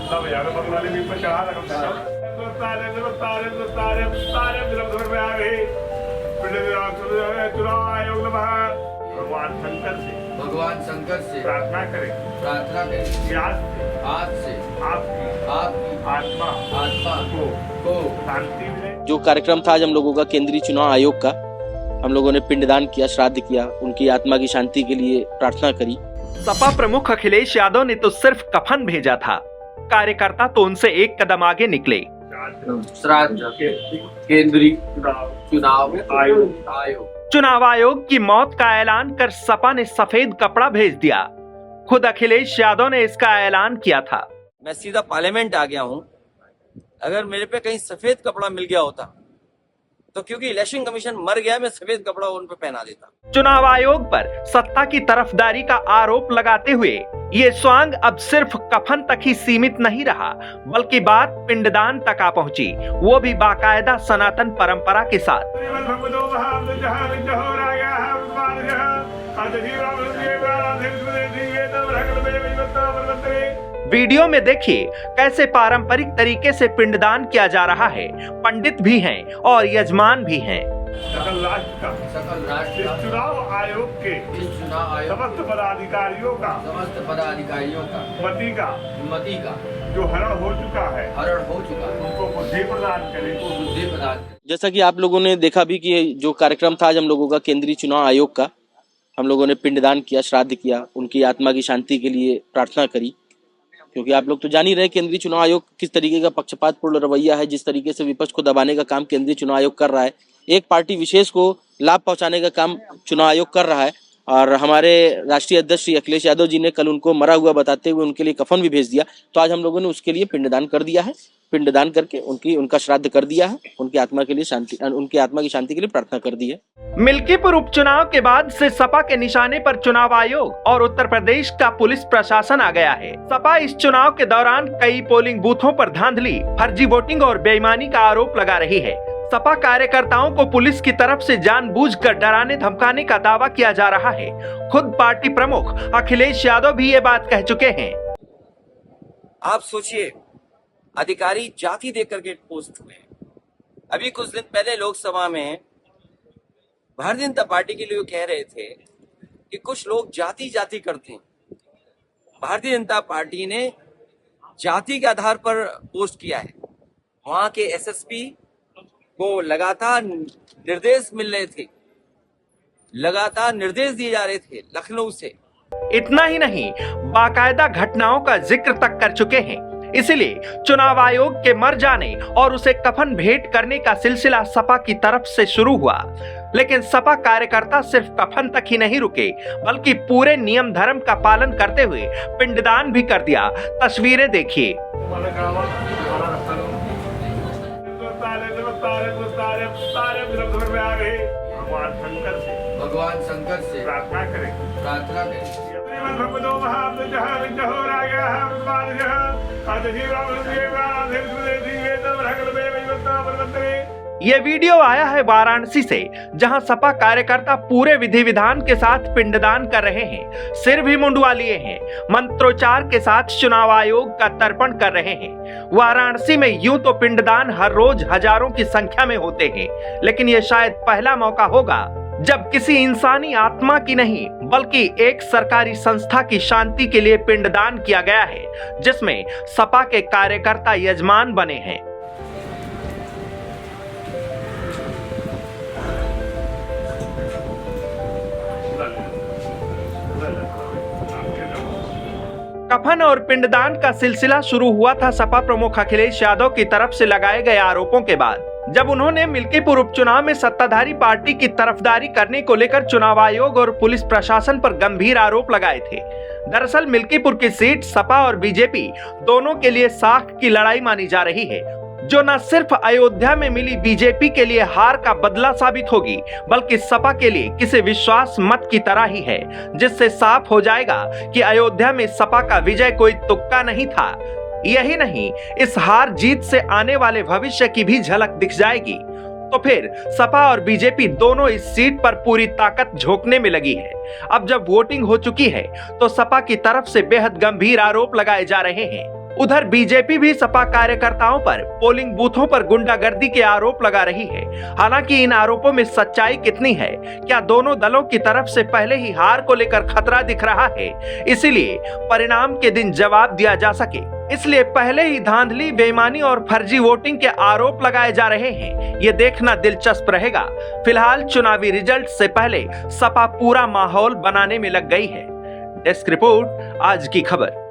सब यार बंगला में भी चढ़ा रखा था तो तारे दिलम घर में आ गए चुनाव आयोग ने भगवान शंकर से प्रार्थना करें कि आज से आपकी आत्मा को शांति मिले। जो कार्यक्रम था आज हम लोगों का केंद्रीय चुनाव आयोग का, हम लोगों ने पिंडदान किया, श्राद्ध किया, उनकी आत्मा की शांति के लिए प्रार्थना करी। सपा प्रमुख अखिलेश यादव ने तो सिर्फ कफन भेजा था, कार्यकर्ता तो उनसे एक कदम आगे निकले। श्राद्ध केंद्रीय चुनाव आयोग की मौत का ऐलान कर सपा ने सफेद कपड़ा भेज दिया। खुद अखिलेश यादव ने इसका ऐलान किया था। मैं सीधा पार्लियामेंट आ गया हूं। अगर मेरे पे कहीं सफेद कपड़ा मिल गया होता तो क्योंकि इलेक्शन कमीशन मर गया, मैं सफेद कपड़ा उन पे पहना देता। चुनाव आयोग पर सत्ता की तरफदारी का आरोप लगाते हुए ये स्वांग अब सिर्फ कफन तक ही सीमित नहीं रहा, बल्कि बात पिंडदान तक आ पहुंची, वो भी बाकायदा सनातन परंपरा के साथ। वीडियो में देखिए कैसे पारंपरिक तरीके से पिंडदान किया जा रहा है। पंडित भी हैं और यजमान भी हैं। सकल राष्ट्र का चुनाव आयोग के समस्त पदाधिकारियों का मति का जो हरण हो चुका है उनको बुद्धि प्रदान करें। जैसा कि आप लोगों ने देखा भी कि जो कार्यक्रम था आज हम लोगों का केंद्रीय चुनाव आयोग का, हम लोगों ने पिंडदान किया, श्राद्ध किया, उनकी आत्मा की शांति के लिए प्रार्थना करी। क्योंकि आप लोग तो जान ही रहे केंद्रीय चुनाव आयोग किस तरीके का पक्षपातपूर्ण रवैया है, जिस तरीके से विपक्ष को दबाने का काम केंद्रीय चुनाव आयोग कर रहा है, एक पार्टी विशेष को लाभ पहुंचाने का काम चुनाव आयोग कर रहा है। और हमारे राष्ट्रीय अध्यक्ष श्री अखिलेश यादव जी ने कल उनको मरा हुआ बताते हुए उनके लिए कफन भी भेज दिया, तो आज हम लोगों ने उसके लिए पिंडदान कर दिया है। पिंडदान करके उनका श्राद्ध कर दिया है, उनकी आत्मा की शांति के लिए प्रार्थना कर दी है। मिल्कीपुर उपचुनाव के बाद से सपा के निशाने पर चुनाव आयोग और उत्तर प्रदेश का पुलिस प्रशासन आ गया है। सपा इस चुनाव के दौरान कई पोलिंग बूथों पर धांधली, फर्जी वोटिंग और बेईमानी का आरोप लगा रही है। सपा कार्यकर्ताओं को पुलिस की तरफ से जानबूझकर डराने धमकाने का दावा किया जा रहा है। खुद पार्टी प्रमुख अखिलेश यादव भी ये बात कह चुके हैं। आप सोचिए, अधिकारी जाति देकर के पोस्ट हुए। अभी कुछ दिन पहले लोकसभा में भारतीय जनता पार्टी के लिए कह रहे थे कि कुछ लोग जाति करते हैं। भारतीय जनता पार्टी ने जाति के आधार पर पोस्ट किया है। वहां के एसएसपी को लगातार निर्देश मिल रहे थे, लगातार निर्देश दिए जा रहे थे लखनऊ से। इतना ही नहीं, बाकायदा घटनाओं का जिक्र तक कर चुके हैं। इसलिए चुनाव आयोग के मर जाने और उसे कफन भेंट करने का सिलसिला सपा की तरफ से शुरू हुआ। लेकिन सपा कार्यकर्ता सिर्फ कफन तक ही नहीं रुके, बल्कि पूरे नियम धर्म का पालन करते हुए पिंडदान भी कर दिया। तस्वीरें देखिए। भगवान शंकर से प्रार्थना करें। ये वीडियो आया है वाराणसी से, जहां सपा कार्यकर्ता पूरे विधि विधान के साथ पिंडदान कर रहे हैं, सिर भी मुंडवा लिए हैं, मंत्रोच्चार के साथ चुनाव आयोग का तर्पण कर रहे हैं। वाराणसी में यूं तो पिंडदान हर रोज हजारों की संख्या में होते हैं, लेकिन ये शायद पहला मौका होगा जब किसी इंसानी आत्मा की नहीं बल्कि एक सरकारी संस्था की शांति के लिए पिंडदान किया गया है, जिसमें सपा के कार्यकर्ता यजमान बने हैं। कफन और पिंडदान का सिलसिला शुरू हुआ था सपा प्रमुख अखिलेश यादव की तरफ से लगाए गए आरोपों के बाद, जब उन्होंने मिल्कीपुर उपचुनाव में सत्ताधारी पार्टी की तरफदारी करने को लेकर चुनाव आयोग और पुलिस प्रशासन पर गंभीर आरोप लगाए थे। दरअसल मिल्कीपुर की सीट सपा और बीजेपी दोनों के लिए साख की लड़ाई मानी जा रही है, जो न सिर्फ अयोध्या में मिली बीजेपी के लिए हार का बदला साबित होगी, बल्कि सपा के लिए किसी विश्वास मत की तरह ही है, जिससे साफ हो जाएगा कि अयोध्या में सपा का विजय कोई तुक्का नहीं था। यही नहीं, इस हार जीत से आने वाले भविष्य की भी झलक दिख जाएगी। तो फिर सपा और बीजेपी दोनों इस सीट पर पूरी ताकत झोंकने में लगी है। अब जब वोटिंग हो चुकी है तो सपा की तरफ से बेहद गंभीर आरोप लगाए जा रहे हैं। उधर बीजेपी भी सपा कार्यकर्ताओं पर पोलिंग बूथों पर गुंडागर्दी के आरोप लगा रही है। हालांकि इन आरोपों में सच्चाई कितनी है, क्या दोनों दलों की तरफ से पहले ही हार को लेकर खतरा दिख रहा है, इसीलिए परिणाम के दिन जवाब दिया जा सके, इसलिए पहले ही धांधली, बेईमानी और फर्जी वोटिंग के आरोप लगाए जा रहे हैं। ये देखना दिलचस्प रहेगा। फिलहाल चुनावी रिजल्ट से पहले सपा पूरा माहौल बनाने में लग गई है। डेस्क रिपोर्ट, आज की खबर।